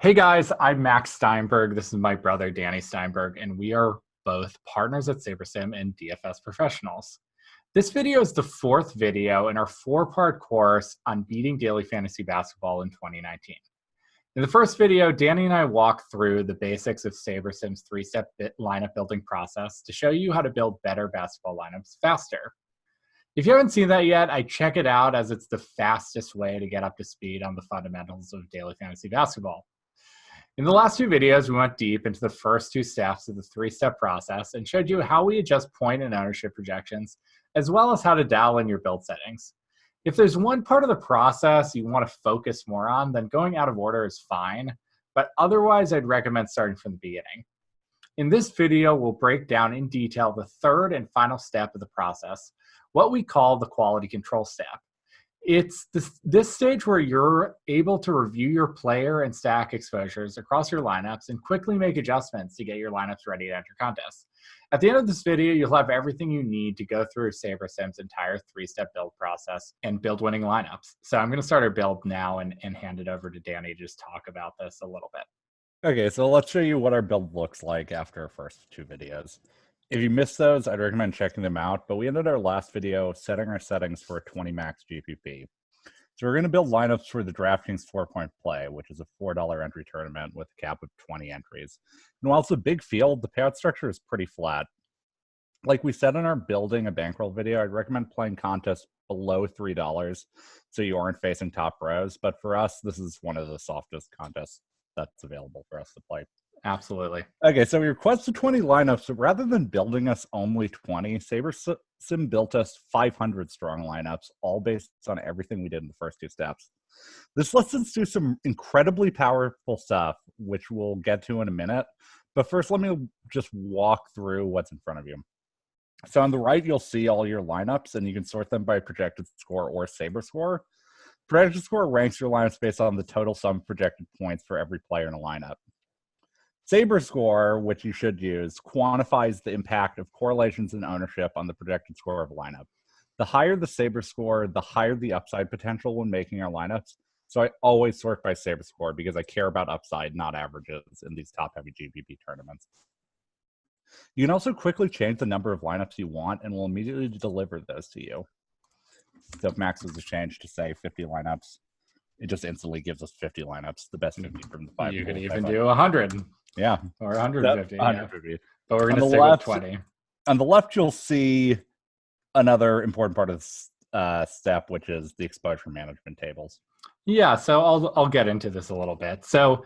Hey guys, I'm Max Steinberg. This is my brother, Danny Steinberg, and we are both partners at SaberSim and DFS professionals. This video is the fourth video in our four-part course on beating daily fantasy basketball in 2019. In the first video, Danny and I walked through the basics of SaberSim's three-step lineup building process to show you how to build better basketball lineups faster. If you haven't seen that yet, I check it out as it's the fastest way to get up to speed on the fundamentals of daily fantasy basketball. In the last two videos, we went deep into the first two steps of the three-step process and showed you how we adjust point and ownership projections, as well as how to dial in your build settings. If there's one part of the process you want to focus more on, then going out of order is fine, but otherwise I'd recommend starting from the beginning. In this video, we'll break down in detail the third and final step of the process, what we call the quality control step. It's this stage where you're able to review your player and stack exposures across your lineups and quickly make adjustments to get your lineups ready to enter contests. At the end of this video, you'll have everything you need to go through SaberSim's entire three-step build process and build winning lineups. So I'm going to start our build now and hand it over to Danny to just talk about this a little bit. Okay, so let's show you what our build looks like after our first two videos. If you missed those, I'd recommend checking them out, but we ended our last video setting our settings for a 20 max GPP. So we're going to build lineups for the DraftKings 4-point play, which is a $4 entry tournament with a cap of 20 entries. And while it's a big field, the payout structure is pretty flat. Like we said in our building a bankroll video, I'd recommend playing contests below $3 so you aren't facing top pros, but for us, this is one of the softest contests that's available for us to play. Absolutely. Okay, so we requested 20 lineups, so rather than building us only 20, SaberSim built us 500 strong lineups, all based on everything we did in the first two steps. This lets us do some incredibly powerful stuff, which we'll get to in a minute. But first, let me just walk through what's in front of you. So on the right, you'll see all your lineups, and you can sort them by projected score or Saber score. Projected score ranks your lineups based on the total sum of projected points for every player in a lineup. Saber score, which you should use, quantifies the impact of correlations and ownership on the projected score of a lineup. The higher the Saber score, the higher the upside potential when making our lineups. So I always sort by Saber score because I care about upside, not averages, in these top-heavy GPP tournaments. You can also quickly change the number of lineups you want, and we'll immediately deliver those to you. So if Max was to change to, say, 50 lineups, it just instantly gives us 50 lineups, the best 50 from the 5. You could even do 100. Yeah. Or 150. 150. Yeah. But we're going to stick with 20. On the left, you'll see another important part of this step, which is the exposure management tables. Yeah, so I'll get into this a little bit. So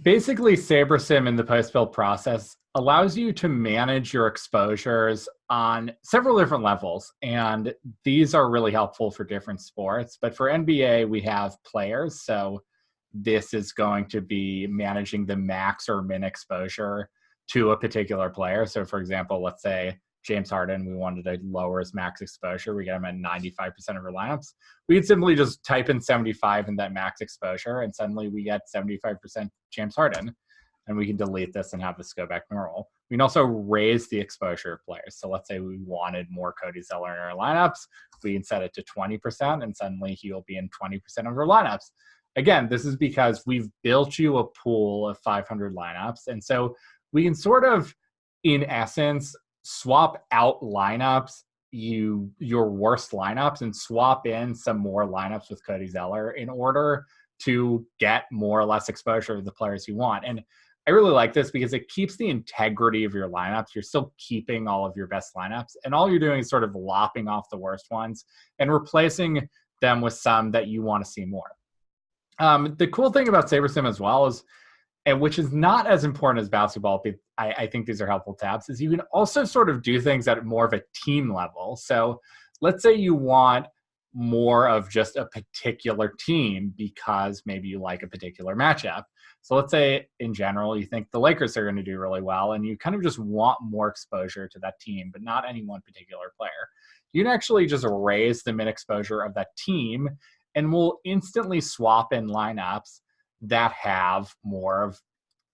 basically, SaberSim in the post-build process allows you to manage your exposures on several different levels. And these are really helpful for different sports. But for NBA, we have players. So this is going to be managing the max or min exposure to a particular player. So for example, let's say James Harden, we wanted to lower his max exposure. We get him at 95% of our lineups. We could simply just type in 75 in that max exposure, and suddenly we get 75% James Harden. And we can delete this and have this go back normal. We can also raise the exposure of players. So let's say we wanted more Cody Zeller in our lineups. We can set it to 20%, and suddenly he'll be in 20% of our lineups. Again, this is because we've built you a pool of 500 lineups. And so we can sort of, in essence, swap out lineups, your worst lineups, and swap in some more lineups with Cody Zeller in order to get more or less exposure to the players you want. And I really like this because it keeps the integrity of your lineups. You're still keeping all of your best lineups, and all you're doing is sort of lopping off the worst ones and replacing them with some that you want to see more. The cool thing about SaberSim as well is, and which is not as important as basketball, but I think these are helpful tabs, is you can also sort of do things at more of a team level. So let's say you want more of just a particular team because maybe you like a particular matchup. So let's say in general, you think the Lakers are going to do really well and you kind of just want more exposure to that team, but not any one particular player. You can actually just raise the min exposure of that team and we'll instantly swap in lineups that have more of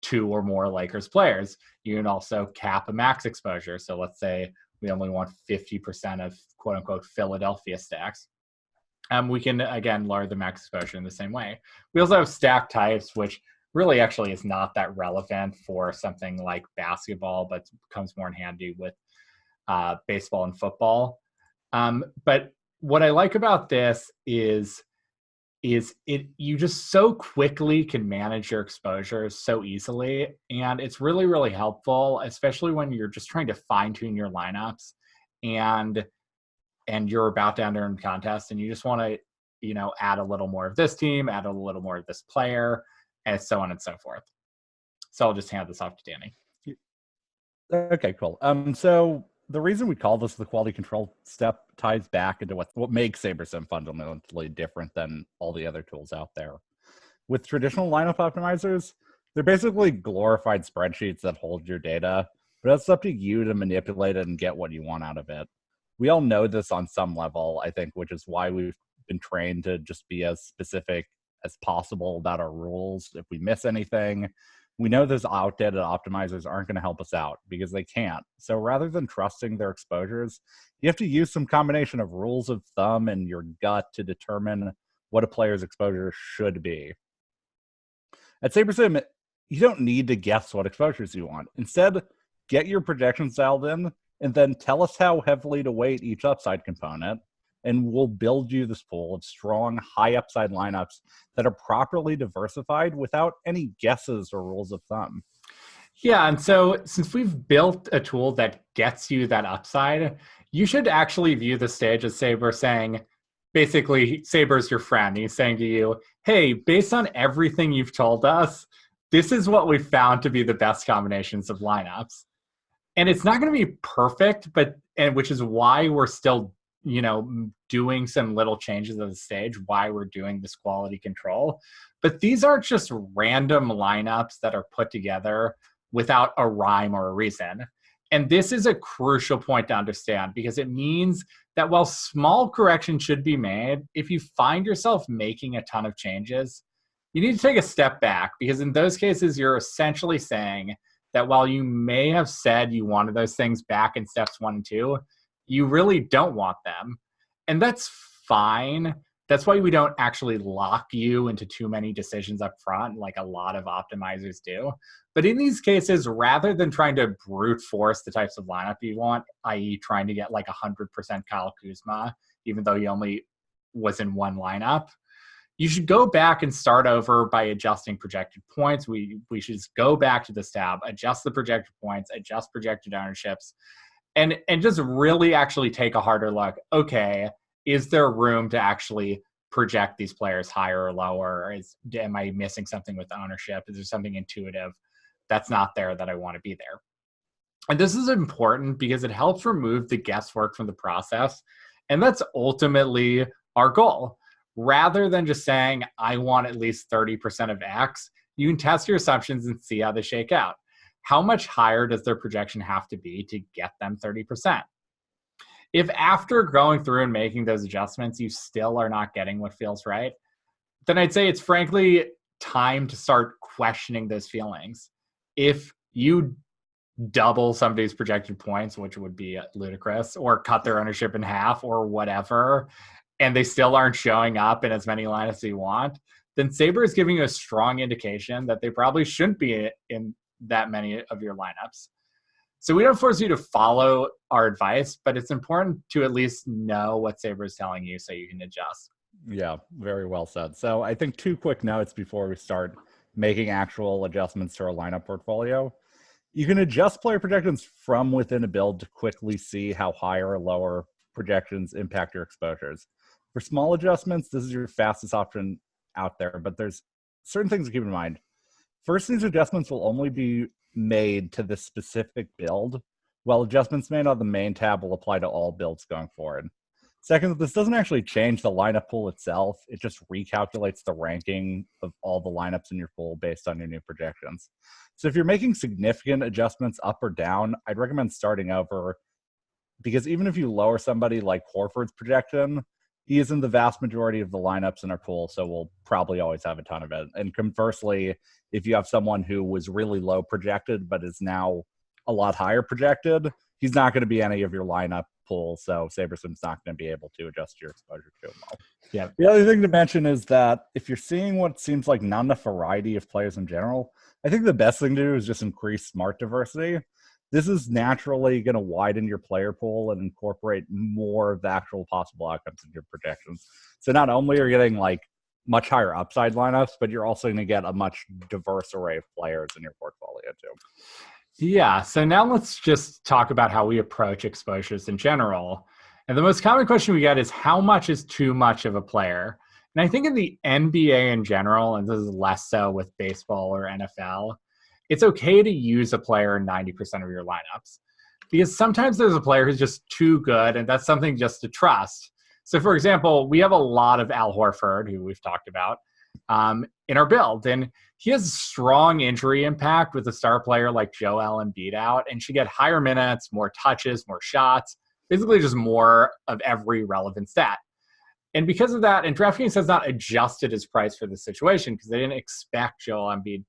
2 or more Lakers players. You can also cap a max exposure. So let's say we only want 50% of quote unquote Philadelphia stacks. we can, again, lower the max exposure in the same way. We also have stack types, which really actually is not that relevant for something like basketball, but comes more in handy with baseball and football. But what I like about this is you just so quickly can manage your exposures so easily, and it's really, really helpful, especially when you're just trying to fine-tune your lineups and you're about to enter in contest and you just want to add a little more of this team, add a little more of this player, and so on and so forth. So I'll just hand this off to Danny. Okay, cool. So the reason we call this the quality control step ties back into what makes SaberSim fundamentally different than all the other tools out there. With traditional lineup optimizers, they're basically glorified spreadsheets that hold your data, but it's up to you to manipulate it and get what you want out of it. We all know this on some level, I think, which is why we've been trained to just be as specific as possible about our rules. If we miss anything, we know those outdated optimizers aren't going to help us out because they can't. So rather than trusting their exposures, you have to use some combination of rules of thumb and your gut to determine what a player's exposure should be. At SaberSim, you don't need to guess what exposures you want. Instead, get your projections dialed in and then tell us how heavily to weight each upside component, and we'll build you this pool of strong, high upside lineups that are properly diversified without any guesses or rules of thumb. Yeah, and so since we've built a tool that gets you that upside, you should actually view the stage as Saber saying, basically, Saber's your friend. He's saying to you, hey, based on everything you've told us, this is what we found to be the best combinations of lineups. And it's not going to be perfect, which is why we're still doing some little changes of the stage, why we're doing this quality control. But these aren't just random lineups that are put together without a rhyme or a reason. And this is a crucial point to understand because it means that while small corrections should be made, if you find yourself making a ton of changes, you need to take a step back, because in those cases, you're essentially saying that while you may have said you wanted those things back in steps 1 and 2, you really don't want them. And that's fine. That's why we don't actually lock you into too many decisions up front, like a lot of optimizers do. But in these cases, rather than trying to brute force the types of lineup you want, i.e. trying to get like 100% Kyle Kuzma, even though he only was in one lineup, you should go back and start over by adjusting projected points. We should just go back to this tab, adjust the projected points, adjust projected ownerships, and just really actually take a harder look. Okay, is there room to actually project these players higher or lower? Am I missing something with ownership? Is there something intuitive that's not there that I want to be there? And this is important because it helps remove the guesswork from the process. And that's ultimately our goal. Rather than just saying, I want at least 30% of X, you can test your assumptions and see how they shake out. How much higher does their projection have to be to get them 30%? If after going through and making those adjustments, you still are not getting what feels right, then I'd say it's frankly time to start questioning those feelings. If you double somebody's projected points, which would be ludicrous, or cut their ownership in half or whatever, and they still aren't showing up in as many lineups as you want, then Saber is giving you a strong indication that they probably shouldn't be in that many of your lineups. So we don't force you to follow our advice, but it's important to at least know what Saber is telling you so you can adjust. Yeah, very well said. So I think 2 quick notes before we start making actual adjustments to our lineup portfolio. You can adjust player projections from within a build to quickly see how higher or lower projections impact your exposures. For small adjustments, this is your fastest option out there, but there's certain things to keep in mind. First, these adjustments will only be made to this specific build, while adjustments made on the main tab will apply to all builds going forward. Second, this doesn't actually change the lineup pool itself. It just recalculates the ranking of all the lineups in your pool based on your new projections. So if you're making significant adjustments up or down, I'd recommend starting over, because even if you lower somebody like Horford's projection, he is in the vast majority of the lineups in our pool, so we'll probably always have a ton of it. And conversely, if you have someone who was really low projected but is now a lot higher projected, he's not going to be any of your lineup pool, so SaberSim's not going to be able to adjust your exposure to him well. Yeah. The other thing to mention is that if you're seeing what seems like not enough variety of players in general, I think the best thing to do is just increase smart diversity. This is naturally going to widen your player pool and incorporate more of the actual possible outcomes in your projections. So not only are you getting like much higher upside lineups, but you're also going to get a much diverse array of players in your portfolio too. Yeah, so now let's just talk about how we approach exposures in general. And the most common question we get is how much is too much of a player? And I think in the NBA in general, and this is less so with baseball or NFL, it's okay to use a player in 90% of your lineups. Because sometimes there's a player who's just too good, and that's something just to trust. So, for example, we have a lot of Al Horford, who we've talked about, in our build. And he has strong injury impact with a star player like Joel Embiid out, and should get higher minutes, more touches, more shots, basically just more of every relevant stat. And because of that, and DraftKings has not adjusted his price for this situation because they didn't expect Joel Embiid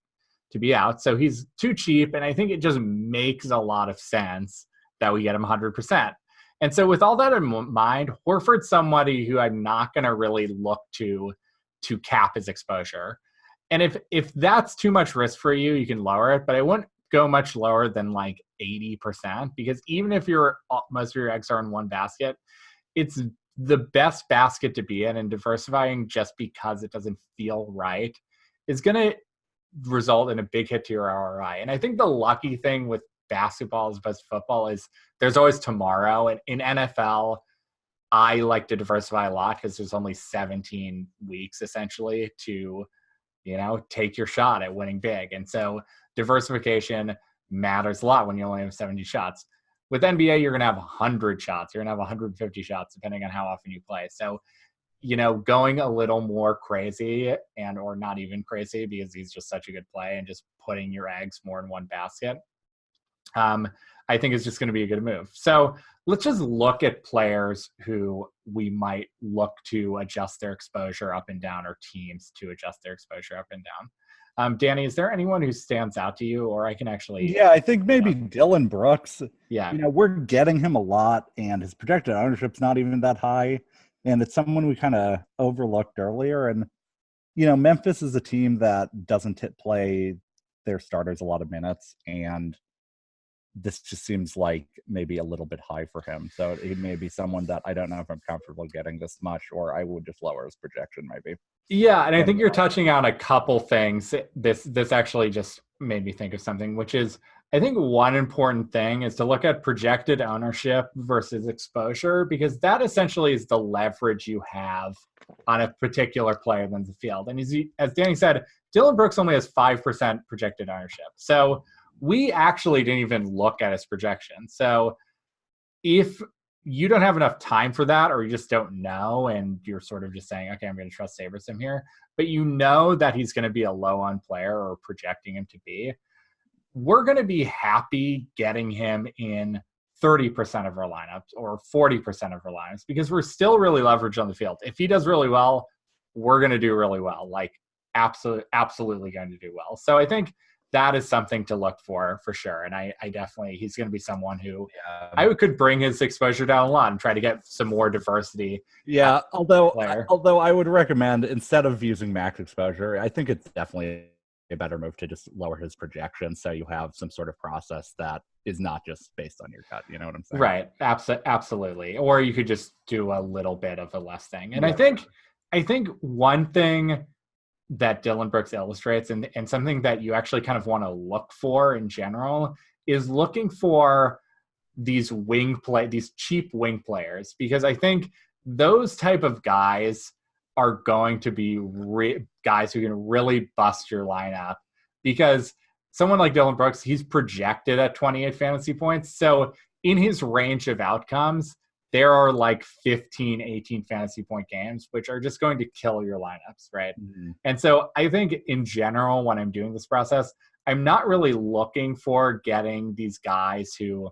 to be out. So he's too cheap, and I think it just makes a lot of sense that we get him 100%. And so with all that in mind, Horford's somebody who I'm not going to really look to cap his exposure. And if that's too much risk for you, you can lower it, but I wouldn't go much lower than like 80%, because even if most of your eggs are in one basket, it's the best basket to be in, and diversifying just because it doesn't feel right is going to result in a big hit to your ROI. And I think the lucky thing with basketball as opposed to football is there's always tomorrow. And in NFL, I like to diversify a lot because there's only 17 weeks essentially to, take your shot at winning big. And so diversification matters a lot when you only have 70 shots. With NBA, you're going to have 100 shots. You're going to have 150 shots depending on how often you play. So, going a little more crazy or not even crazy because he's just such a good play and just putting your eggs more in one basket, I think is just going to be a good move. So let's just look at players who we might look to adjust their exposure up and down, or teams to adjust their exposure up and down. Danny, is there anyone who stands out to you, or I can actually... Yeah, I think maybe Dylan Brooks. Yeah. We're getting him a lot, and his projected ownership's not even that high. And it's someone we kind of overlooked earlier. And, Memphis is a team that doesn't play their starters a lot of minutes. And this just seems like maybe a little bit high for him. So it may be someone that I don't know if I'm comfortable getting this much, or I would just lower his projection maybe. Yeah, and I think you're touching on a couple things. This actually just made me think of something, which is I think one important thing is to look at projected ownership versus exposure, because that essentially is the leverage you have on a particular player than the field. And as Danny said, Dylan Brooks only has 5% projected ownership. So we actually didn't even look at his projection. So if you don't have enough time for that, or you just don't know, and you're sort of just saying, okay, I'm going to trust SaberSim here, but that he's going to be a low-on player, or projecting him to be, we're going to be happy getting him in 30% of our lineups or 40% of our lineups, because we're still really leveraged on the field. If he does really well, we're going to do really well, like absolutely going to do well. So I think that is something to look for sure. And I definitely, he's going to be someone who could bring his exposure down a lot and try to get some more diversity. Yeah. Although I would recommend, instead of using max exposure, I think it's definitely a better move to just lower his projection, so you have some sort of process that is not just based on your cut. You know what I'm saying? Right. Absolutely. Or you could just do a little bit of a less thing. And yeah. I think one thing that Dylan Brooks illustrates, and something that you actually kind of want to look for in general, is looking for these cheap wing players, because I think those type of guys are going to be guys who can really bust your lineup, because someone like Dylan Brooks, he's projected at 28 fantasy points. So in his range of outcomes, there are like 15, 18 fantasy point games, which are just going to kill your lineups, right? Mm-hmm. And so I think in general, when I'm doing this process, I'm not really looking for getting these guys who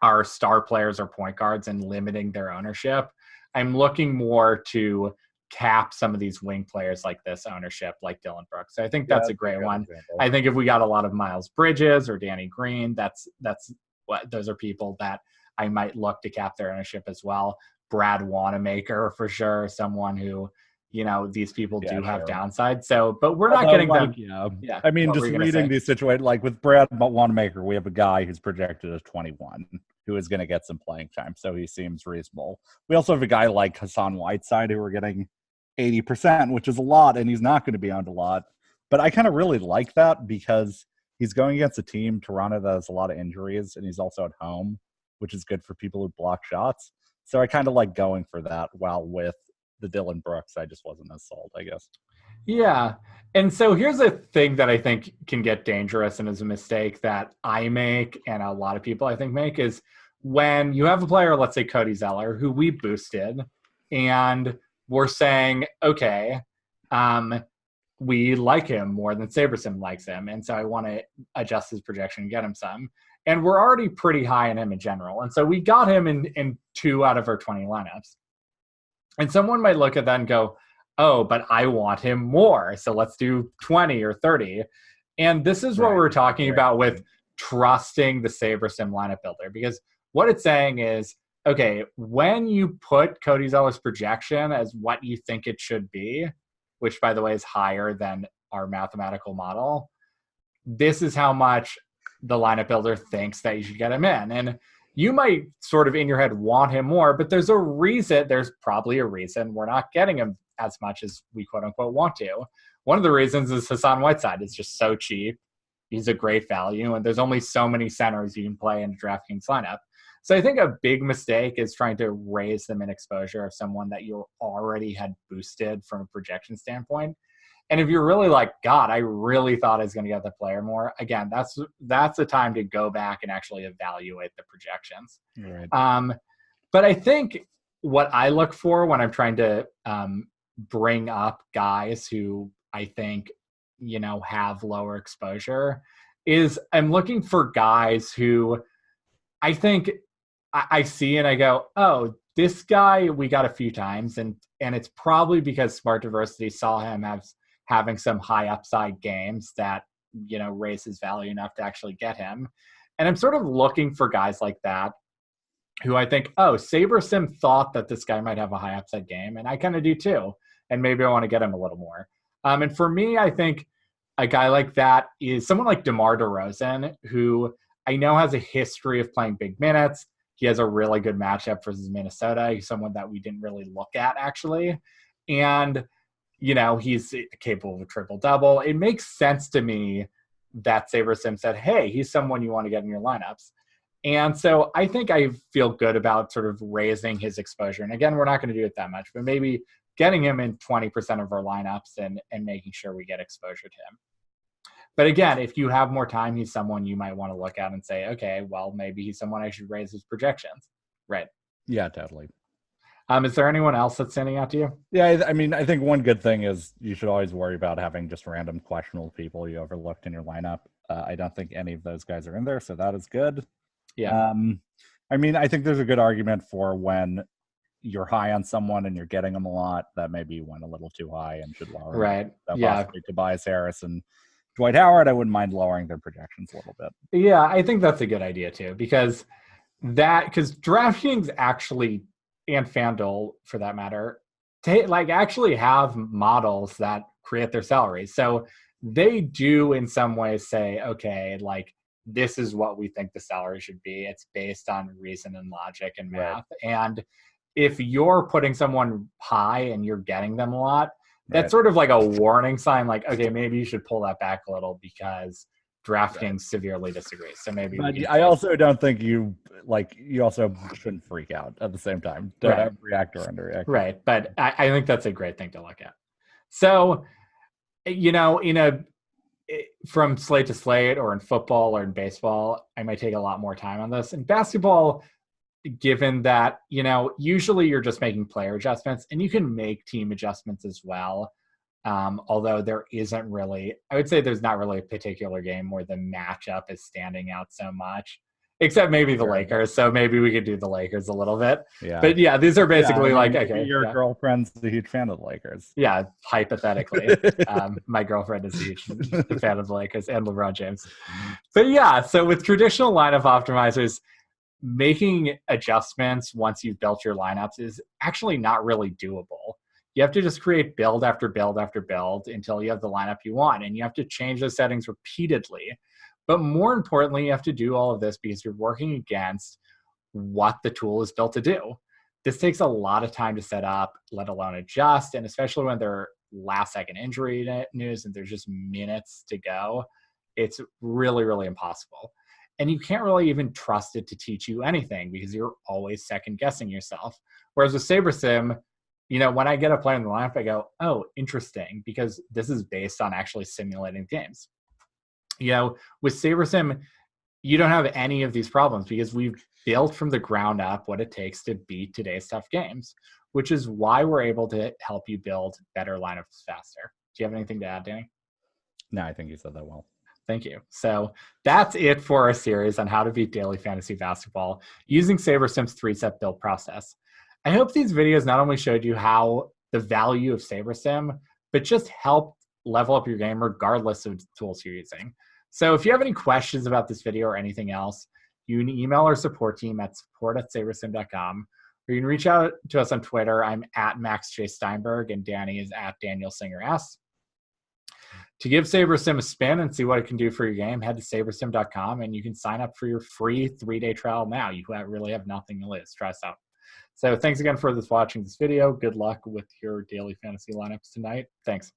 are star players or point guards and limiting their ownership. I'm looking more to cap some of these wing players like this ownership, like Dylan Brooks. So I think that's a great one. Example. I think if we got a lot of Miles Bridges or Danny Green, that's those are people that I might look to cap their ownership as well. Brad Wanamaker, for sure, someone who, these people do have downside. So, but we're not getting them. Yeah. I mean, just reading these situations, like with Brad Wanamaker, we have a guy who's projected as 21 who is going to get some playing time. So he seems reasonable. We also have a guy like Hassan Whiteside who we're getting 80%, which is a lot, and he's not going to be owned a lot. But I kind of really like that because he's going against a team, Toronto, that has a lot of injuries, and he's also at home, which is good for people who block shots. So I kind of like going for that, while with the Dylan Brooks, I just wasn't as sold, I guess. Yeah. And so here's a thing that I think can get dangerous and is a mistake that I make and a lot of people I think make is when you have a player, let's say Cody Zeller, who we boosted, and we're saying, okay, we like him more than SaberSim likes him. And so I want to adjust his projection and get him some. And we're already pretty high on him in general. And so we got him in 2 out of our 20 lineups. And someone might look at that and go, oh, but I want him more. So let's do 20 or 30. And this is what we're talking about with trusting the SaberSim lineup builder. Because what it's saying is, okay, when you put Cody Zeller's projection as what you think it should be, which, by the way, is higher than our mathematical model, this is how much the lineup builder thinks that you should get him in. And you might sort of in your head want him more, but there's probably a reason we're not getting him as much as we quote unquote want to. One of the reasons is Hassan Whiteside is just so cheap. He's a great value, and there's only so many centers you can play in a DraftKings lineup. So I think a big mistake is trying to raise them in exposure of someone that you already had boosted from a projection standpoint. And if you're really like, God, I really thought I was going to get the player more, again, that's the time to go back and actually evaluate the projections. Right. But I think what I look for when I'm trying to bring up guys who I think, have lower exposure is I'm looking for guys who I think I see and I go, oh, this guy we got a few times, and it's probably because Smart Diversity saw him having some high upside games that, raise his value enough to actually get him. And I'm sort of looking for guys like that who I think, oh, SaberSim thought that this guy might have a high upside game, and I kind of do too. And maybe I want to get him a little more. And for me, I think a guy like that is someone like DeMar DeRozan, who I know has a history of playing big minutes. He has a really good matchup versus Minnesota. He's someone that we didn't really look at, actually. And, he's capable of a triple-double. It makes sense to me that SaberSim said, hey, he's someone you want to get in your lineups. And so I think I feel good about sort of raising his exposure. And again, we're not going to do it that much, but maybe getting him in 20% of our lineups and making sure we get exposure to him. But again, if you have more time, he's someone you might want to look at and say, okay, well, maybe he's someone I should raise his projections. Right. Yeah, totally. Is there anyone else that's standing out to you? Yeah, I mean, I think one good thing is you should always worry about having just random questionable people you overlooked in your lineup. I don't think any of those guys are in there, so that is good. Yeah. I mean, I think there's a good argument for when you're high on someone and you're getting them a lot, that maybe you went a little too high and should lower. Right. So possibly Tobias Harris and Dwight Howard, I wouldn't mind lowering their projections a little bit. Yeah, I think that's a good idea too, because DraftKings actually, and FanDuel for that matter, actually have models that create their salaries. So they do in some ways say, okay, this is what we think the salary should be. It's based on reason and logic and math. Right. And if you're putting someone high and you're getting them a lot, that's sort of like a warning sign, okay, maybe you should pull that back a little because DraftKings severely disagrees. So maybe. But I also don't think you also shouldn't freak out at the same time. Don't react or underreact. Right. But I think that's a great thing to look at. So, from slate to slate or in football or in baseball, I might take a lot more time on this. In basketball, given that, usually you're just making player adjustments and you can make team adjustments as well. Although I would say there's not really a particular game where the matchup is standing out so much. except maybe the Sure. Lakers. So maybe we could do the Lakers a little bit. Yeah. But yeah, these are basically Yeah, I mean, like, maybe okay, your yeah. girlfriend's a huge fan of the Lakers. Yeah, hypothetically. My girlfriend is a huge fan of the Lakers and LeBron James. But yeah, so with traditional lineup optimizers, making adjustments once you've built your lineups is actually not really doable. You have to just create build after build after build until you have the lineup you want, and you have to change those settings repeatedly. But more importantly, you have to do all of this because you're working against what the tool is built to do. This takes a lot of time to set up, let alone adjust, and especially when there are last-second injury news and there's just minutes to go, it's really, really impossible. And you can't really even trust it to teach you anything because you're always second-guessing yourself. Whereas with SaberSim, you know, when I get a player in the lineup, I go, oh, interesting, because this is based on actually simulating games. You know, with SaberSim, you don't have any of these problems because we've built from the ground up what it takes to beat today's tough games, which is why we're able to help you build better lineups faster. Do you have anything to add, Danny? No, I think you said that well. Thank you. So that's it for our series on how to beat daily fantasy basketball using SaberSim's 3-step build process. I hope these videos not only showed you how the value of SaberSim, but just helped level up your game regardless of the tools you're using. So if you have any questions about this video or anything else, you can email our support team at support@sabersim.com, or you can reach out to us on Twitter. I'm at Max J. Steinberg, and Danny is at Daniel Singer S. To give SaberSim a spin and see what it can do for your game, head to sabersim.com, and you can sign up for your free 3-day trial now. You really have nothing to lose. Try us out. So thanks again for watching this video. Good luck with your daily fantasy lineups tonight. Thanks.